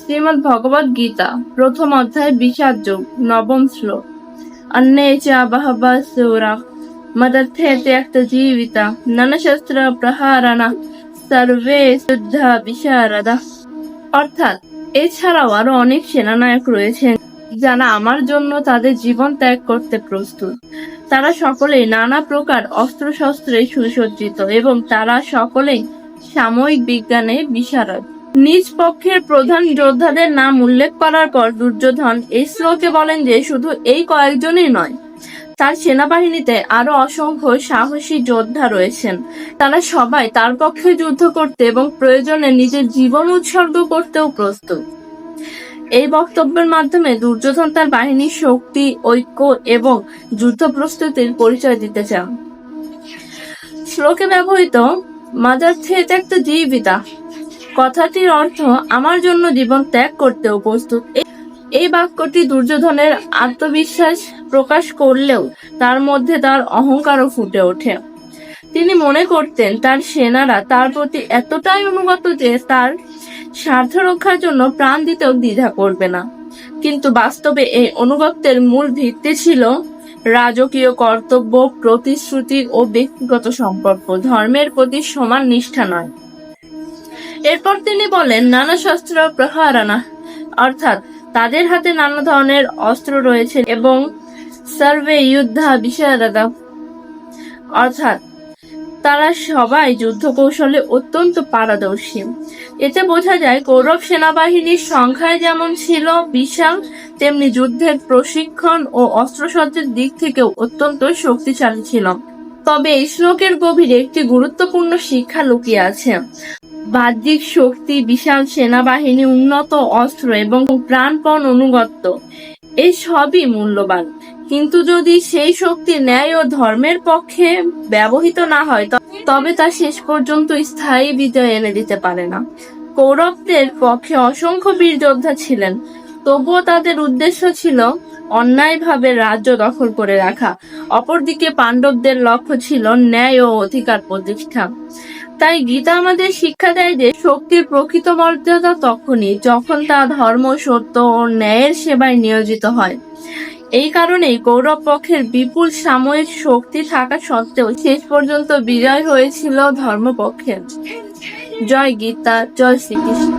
শ্রীমদ্ ভগবদ গীতা প্রথম অধ্যায় বিষাদ যোগ নবম শ্লোক। अन्ये च बहवः सूरा मदर्थे त्यक्त जीविता ननशस्त्र प्रहारण सर्वे শুদ্ধ বিশারদা। অর্থাৎ এছাড়াও আরো অনেক সেনানায়ক রয়েছেন যারা আমার জন্য তাদের জীবন ত্যাগ করতে প্রস্তুত। তারা সকলেই নানা প্রকার অস্ত্রশস্ত্রে সুসজ্জিত এবং তারা সকলেই সাময়িক বিজ্ঞানে বিশারদ। নিজ পক্ষের প্রধান যোদ্ধাদের নাম উল্লেখ করার পর দুর্যোধন এই শ্লোকে বলেন যে শুধু এই কয়েকজনই নয়, তার সেনাবাহিনীতে আরো অসংখ্য সাহসী যোদ্ধা রয়েছেন। তারা সবাই তার পক্ষে যুদ্ধ করতে এবং প্রয়োজনে নিজের জীবন উৎসর্গ করতেও প্রস্তুত। এই বক্তব্যের মাধ্যমে দুর্যোধন তার বাহিনীর শক্তি, ঐক্য এবং যুদ্ধ প্রস্তুতির পরিচয় দিতে চান। শ্লোকে ব্যবহৃত মাদার্থে ত্যক্ত জীবিতা কথাটির অর্থ আমার জন্য জীবন ত্যাগ করতেও প্রস্তুত। এই বাক্যটি দুর্যোধনের আত্মবিশ্বাস প্রকাশ করলেও তার মধ্যে তার অহংকারও ফুটে ওঠে। তিনি মনে করতেন তার সেনারা তার প্রতি এতটাই অনুগত যে তার স্বার্থ রক্ষার জন্য প্রাণ দিতেও দ্বিধা করবে না। কিন্তু বাস্তবে এই অনুগত্যের মূল ভিত্তি ছিল রাজকীয় কর্তব্য, প্রতিশ্রুতি ও ব্যক্তিগত সম্পর্ক, ধর্মের প্রতি সমান নিষ্ঠা নয়। এরপর তিনি বলেন নানা শস্ত্র প্রহারানা, অর্থাৎ তাদের হাতে নানা ধরনের অস্ত্র রয়েছে এবং সর্বে যুদ্ধা বিশারদা, অর্থাৎ তারা সবাই যুদ্ধ কৌশলে অত্যন্ত পারদর্শী। এতে বোঝা যায় কৌরব সেনাবাহিনীর সংখ্যায় যেমন ছিল বিশাল, তেমনি যুদ্ধের প্রশিক্ষণ ও অস্ত্রসজ্জার দিক থেকেও অত্যন্ত শক্তিশালী ছিল। তবে এই শ্লোকের গভীরে একটি গুরুত্বপূর্ণ শিক্ষা লুকিয়ে আছে। বাহ্যিক শক্তি, বিশাল সেনাবাহিনী, উন্নত অস্ত্র এবং প্রাণপণ অনুগত্য, এই সবই মূল্যবান, কিন্তু যদি সেই শক্তি ন্যায় ও ধর্মের পক্ষে ব্যবহৃত না হয় তবে তা শেষ পর্যন্ত স্থায়ী বিজয় এনে দিতে পারে না। কৌরবদের পক্ষে অসংখ্য বীর যোদ্ধা ছিলেন, তবুও তাদের উদ্দেশ্য ছিল অন্যায়ভাবে রাজ্য দখল করে রাখা। অপরদিকে পাণ্ডবদের লক্ষ্য ছিল ন্যায় ও অধিকার প্রতিষ্ঠা। তাই গীতা আমাদের শিক্ষা দেয় যে শক্তির প্রকৃত মর্যাদা তখনই যখন তা ধর্ম, সত্য ও ন্যায়ের সেবায় নিয়োজিত হয়। এই কারণেই কৌরব পক্ষের বিপুল সাময়িক শক্তি থাকা সত্ত্বেও শেষ পর্যন্ত বিজয় হয়েছিল ধর্মপক্ষের। জয় গীতা, জয় শ্রীকৃষ্ণ।